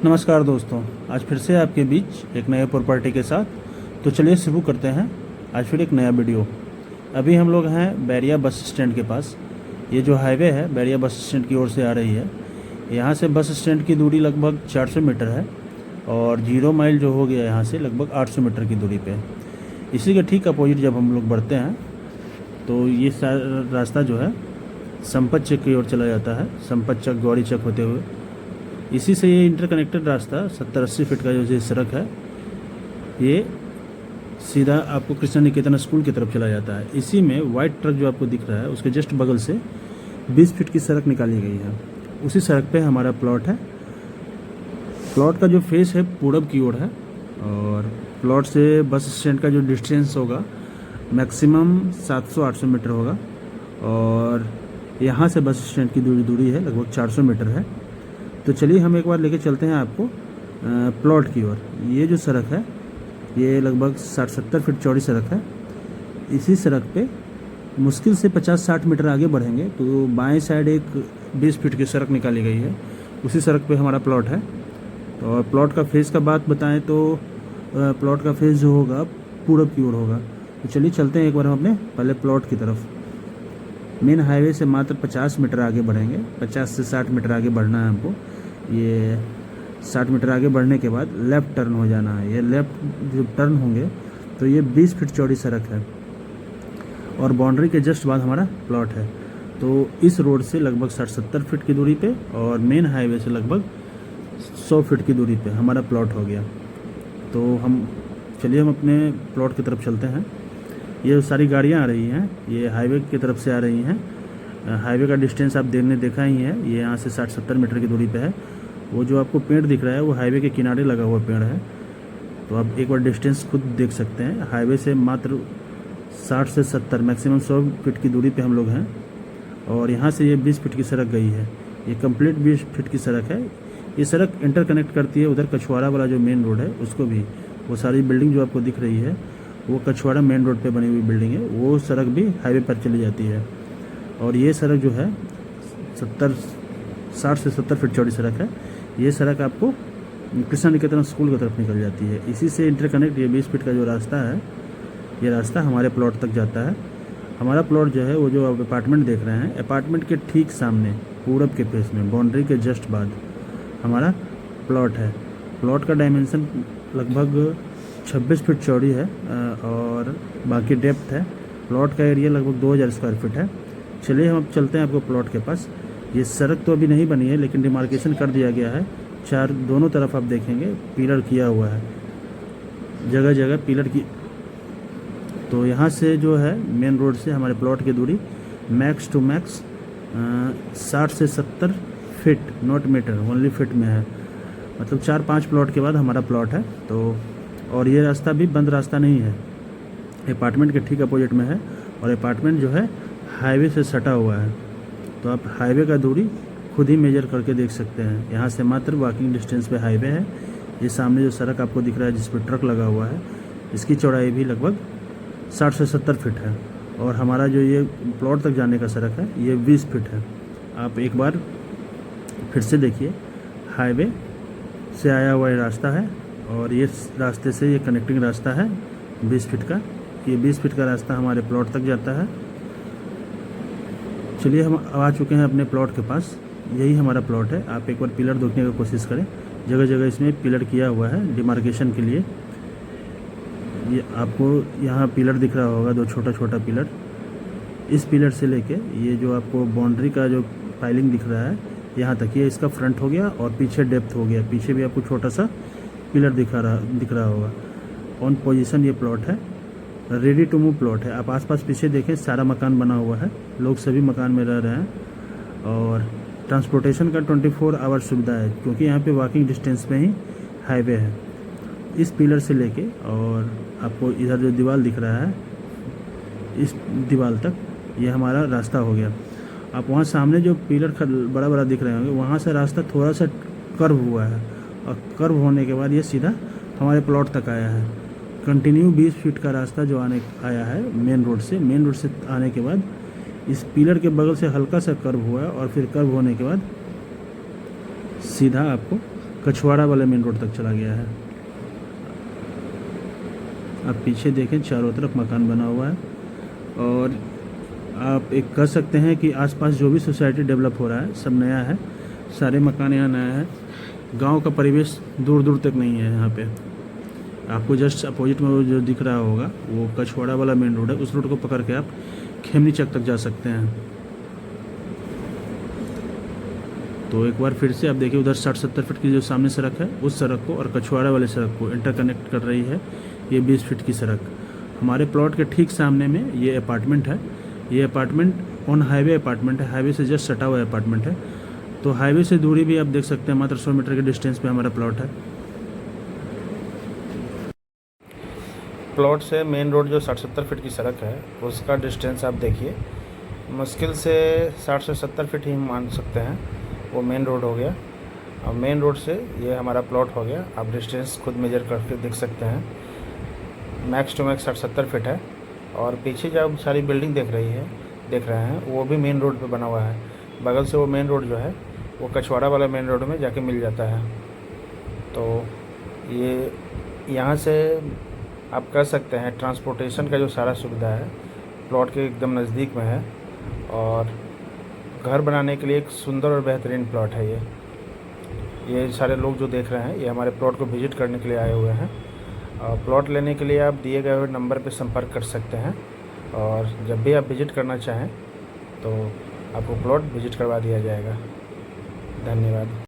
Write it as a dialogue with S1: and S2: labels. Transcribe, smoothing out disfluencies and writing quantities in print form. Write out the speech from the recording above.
S1: नमस्कार दोस्तों, आज फिर से आपके बीच एक नए प्रॉपर्टी के साथ। तो चलिए शुरू करते हैं आज फिर एक नया वीडियो। अभी हम लोग हैं बैरिया बस स्टैंड के पास। ये जो हाईवे है बैरिया बस स्टैंड की ओर से आ रही है। यहाँ से बस स्टैंड की दूरी लगभग 400 मीटर है और 0 माइल जो हो गया यहाँ से लगभग 800 मीटर की दूरी पे। इसी के ठीक अपोजिट जब हम लोग बढ़ते हैं तो ये रास्ता जो है संपत चक की ओर चला जाता है, संपत चक गौरी चक होते हुए। इसी से ये इंटरकनेक्टेड रास्ता 70-80 फीट का जो ये सड़क है ये सीधा आपको कृष्ण निकेतन स्कूल की तरफ चला जाता है। इसी में वाइट ट्रक जो आपको दिख रहा है उसके जस्ट बगल से 20 फीट की सड़क निकाली गई है। उसी सड़क पे हमारा प्लॉट है। प्लॉट का जो फेस है पूरब की ओर है और प्लॉट से बस स्टैंड का जो डिस्टेंस होगा मैक्सिमम 700-800 मीटर होगा और यहाँ से बस स्टैंड की दूरी है लगभग 400 मीटर है। तो चलिए हम एक बार लेके चलते हैं आपको प्लॉट की ओर। ये जो सड़क है ये लगभग 60-70 फीट चौड़ी सड़क है। इसी सड़क पे मुश्किल से 50-60 मीटर आगे बढ़ेंगे तो बाएं साइड एक 20 फीट की सड़क निकाली गई है। उसी सड़क पे हमारा प्लॉट है। और प्लॉट का फेस का बात बताएं तो प्लॉट का फेस जो होगा पूरब की ओर होगा। तो चलिए चलते हैं एक बार हम अपने पहले प्लॉट की तरफ। मेन हाईवे से मात्र 50 मीटर आगे बढ़ेंगे, 50 से 60 मीटर आगे बढ़ना है हमको। ये 60 मीटर आगे बढ़ने के बाद लेफ़्ट टर्न हो जाना है। ये लेफ़्ट जो टर्न होंगे तो ये 20 फीट चौड़ी सड़क है और बाउंड्री के जस्ट बाद हमारा प्लॉट है। तो इस रोड से लगभग 60-70 फीट की दूरी पे और मेन हाईवे से लगभग 100 फीट की दूरी पे हमारा प्लॉट हो गया। तो चलिए हम अपने प्लॉट की तरफ चलते हैं। ये सारी गाड़ियाँ आ रही हैं, ये हाईवे की तरफ से आ रही हैं। हाईवे का डिस्टेंस आप देखा ही है, ये यहाँ से 60-70 मीटर की दूरी पे है। वो जो आपको पेड़ दिख रहा है वो हाईवे के किनारे लगा हुआ पेड़ है। तो आप एक बार डिस्टेंस खुद देख सकते हैं। हाईवे से मात्र 60 से 70 मैक्सिमम 100 फीट की दूरी पे हम लोग हैं और यहाँ से ये 20 फीट की सड़क गई है। ये कंप्लीट 20 फीट की सड़क है। ये सड़क इंटरकनेक्ट करती है उधर कछवाड़ा वाला जो मेन रोड है उसको भी। वो सारी बिल्डिंग जो आपको दिख रही है वो कछवाड़ा मेन रोड पे बनी हुई बिल्डिंग है। वो सड़क भी हाईवे पर चली जाती है और ये सड़क जो है 60 से 70 फीट चौड़ी सड़क है। ये सड़क आपको कृष्ण निकेतन स्कूल की तरफ निकल जाती है। इसी से इंटरकनेक्ट ये 20 फीट का जो रास्ता है ये रास्ता हमारे प्लॉट तक जाता है। हमारा प्लॉट जो है वो जो आप अपार्टमेंट देख रहे हैं अपार्टमेंट के ठीक सामने पूरब के फेस में बाउंड्री के जस्ट बाद हमारा प्लॉट है। प्लॉट का डायमेंशन लगभग 26 फीट चौड़ी है और बाकी डेप्थ है। प्लॉट का एरिया लगभग 2000 स्क्वायर फीट है। चलिए हम अब चलते हैं आपको प्लॉट के पास। ये सड़क तो अभी नहीं बनी है लेकिन डिमार्केशन कर दिया गया है। दोनों तरफ आप देखेंगे पिलर किया हुआ है, जगह जगह पिलर की। तो यहाँ से जो है मेन रोड से हमारे प्लॉट की दूरी मैक्स टू मैक्स 60 से 70 feet, not metre, only feet में है। मतलब 4-5 प्लॉट के बाद हमारा प्लॉट है। तो और ये रास्ता भी बंद रास्ता नहीं है, अपार्टमेंट के ठीक अपोजिट में है और अपार्टमेंट जो है हाईवे से सटा हुआ है। तो आप हाईवे का दूरी खुद ही मेजर करके देख सकते हैं। यहाँ से मात्र वॉकिंग डिस्टेंस पे हाईवे है। ये सामने जो सड़क आपको दिख रहा है जिस पर ट्रक लगा हुआ है इसकी चौड़ाई भी लगभग 60 से 70 फीट है और हमारा जो ये प्लॉट तक जाने का सड़क है ये 20 फीट है। आप एक बार फिर से देखिए, हाईवे से आया हुआ ये रास्ता है और ये रास्ते से ये कनेक्टिंग रास्ता है 20 फीट का। ये 20 फीट का रास्ता हमारे प्लॉट तक जाता है। चलिए हम आ चुके हैं अपने प्लॉट के पास। यही हमारा प्लॉट है। आप एक बार पिलर देखने की कोशिश करें, जगह जगह इसमें पिलर किया हुआ है डिमार्केशन के लिए। ये आपको यहाँ पिलर दिख रहा होगा, 2 छोटा छोटा पिलर। इस पिलर से लेके ये जो आपको बाउंड्री का जो पाइलिंग दिख रहा है यहाँ तक, ये इसका फ्रंट हो गया और पीछे डेप्थ हो गया। पीछे भी आपको छोटा सा पिलर दिख रहा होगा। ऑन पोजीशन ये प्लॉट है, रेडी टू मूव प्लॉट है। आप आसपास पीछे देखें सारा मकान बना हुआ है, लोग सभी मकान में रह रहे हैं और ट्रांसपोर्टेशन का 24 आवर सुविधा है क्योंकि यहाँ पे वॉकिंग डिस्टेंस में ही हाईवे है। इस पिलर से लेके और आपको इधर जो दीवार दिख रहा है इस दीवार तक ये हमारा रास्ता हो गया। आप वहाँ सामने जो पिलर बड़ा बड़ा दिख रहे होंगे वहाँ से रास्ता थोड़ा सा कर्व हुआ है और कर्व होने के बाद ये सीधा हमारे प्लॉट तक आया है। कंटिन्यू 20 फीट का रास्ता जो आया है मेन रोड से आने के बाद इस पिलर के बगल से हल्का सा कर्व हुआ है और फिर कर्व होने के बाद सीधा आपको कछवाड़ा वाले मेन रोड तक चला गया है। आप पीछे देखें, चारों तरफ मकान बना हुआ है और आप एक कह सकते हैं कि आसपास जो भी सोसाइटी डेवलप हो रहा है सब नया है, सारे मकान यहाँ नया है। गांव का परिवेश दूर दूर तक नहीं है यहाँ पे। आपको जस्ट अपोजिट में वो जो दिख रहा होगा वो कछवाड़ा वाला मेन रोड है, उस रोड को पकड़ के आप खेमनी चक तक जा सकते हैं। तो एक बार फिर से आप देखिए, उधर 60-70 फीट की जो सामने सड़क है उस सड़क को और कछवाड़ा वाले सड़क को इंटरकनेक्ट कर रही है ये 20 फीट की सड़क। हमारे प्लॉट के ठीक सामने में ये अपार्टमेंट है। ये अपार्टमेंट ऑन हाईवे अपार्टमेंट है, हाईवे से जस्ट सटा हुआ अपार्टमेंट है। तो हाईवे से दूरी भी आप देख सकते हैं, मात्र 100 मीटर के डिस्टेंस पे हमारा प्लॉट है। प्लॉट से मेन रोड जो 60-70 फीट की सड़क है उसका डिस्टेंस आप देखिए, मुश्किल से 60 से 70 फीट ही मान सकते हैं, वो मेन रोड हो गया। और मेन रोड से ये हमारा प्लॉट हो गया। आप डिस्टेंस खुद मेजर करके देख सकते हैं, मैक्स टू मैक्स 60-70 फीट है। और पीछे जो सारी बिल्डिंग देख रहे हैं वो भी मेन रोड पे बना हुआ है। बगल से वो मेन रोड जो है वो कछवाड़ा वाला मेन रोड में जाके मिल जाता है। तो ये यहाँ से आप कह सकते हैं ट्रांसपोर्टेशन का जो सारा सुविधा है प्लॉट के एकदम नज़दीक में है। और घर बनाने के लिए एक सुंदर और बेहतरीन प्लॉट है ये सारे लोग जो देख रहे हैं ये हमारे प्लॉट को विजिट करने के लिए आए हुए हैं। प्लॉट लेने के लिए आप दिए गए हुए नंबर पर संपर्क कर सकते हैं और जब भी आप विज़िट करना चाहें तो आपको प्लॉट विज़िट करवा दिया जाएगा। धन्यवाद।